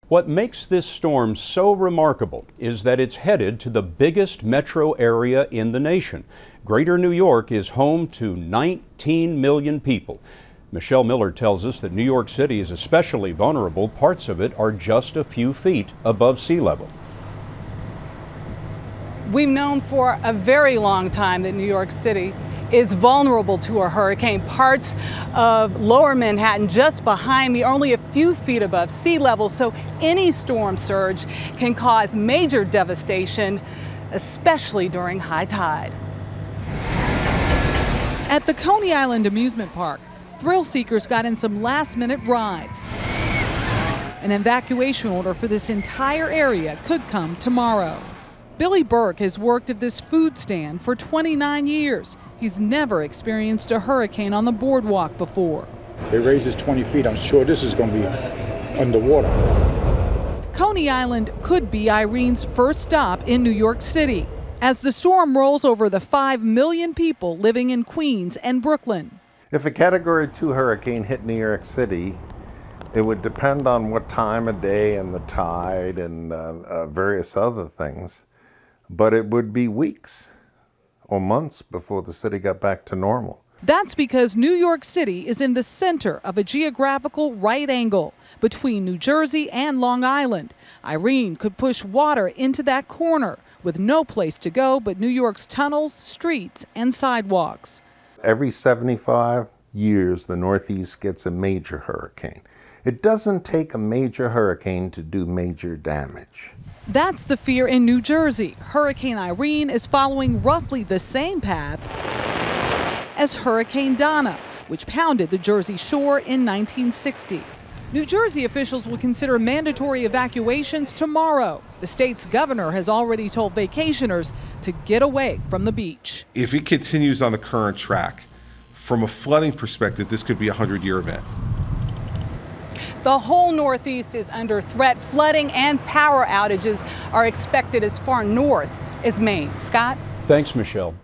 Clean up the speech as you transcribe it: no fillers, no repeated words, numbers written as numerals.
What makes this storm so remarkable is that it's headed to the biggest metro area in the nation. Greater New York is home to 19 million people. Michelle Miller tells us that New York City is especially vulnerable. Parts of it are just a few feet above sea level. We've known for a very long time that New York City is vulnerable to a hurricane. Parts of lower Manhattan just behind me are only a few feet above sea level, so any storm surge can cause major devastation, especially during high tide. At the Coney Island amusement park, thrill seekers got in some last-minute rides. An evacuation order for this entire area could come tomorrow. Billy Burke has worked at this food stand for 29 years. He's never experienced a hurricane on the boardwalk before. It raises 20 feet. I'm sure this is going to be underwater. Coney Island could be Irene's first stop in New York City as the storm rolls over the 5 million people living in Queens and Brooklyn. If a Category 2 hurricane hit New York City, it would depend on what time of day and the tide and various other things. But it would be weeks or months before the city got back to normal. That's because New York City is in the center of a geographical right angle between New Jersey and Long Island. Irene could push water into that corner with no place to go but New York's tunnels, streets, and sidewalks. Every 75 years, the Northeast gets a major hurricane. It doesn't take a major hurricane to do major damage. That's the fear in New Jersey. Hurricane Irene is following roughly the same path as Hurricane Donna, which pounded the Jersey shore in 1960. New Jersey officials will consider mandatory evacuations tomorrow. The state's governor has already told vacationers to get away from the beach. If it continues on the current track, from a flooding perspective, this could be a 100-year event. The whole Northeast is under threat. Flooding and power outages are expected as far north as Maine. Scott? Thanks, Michelle.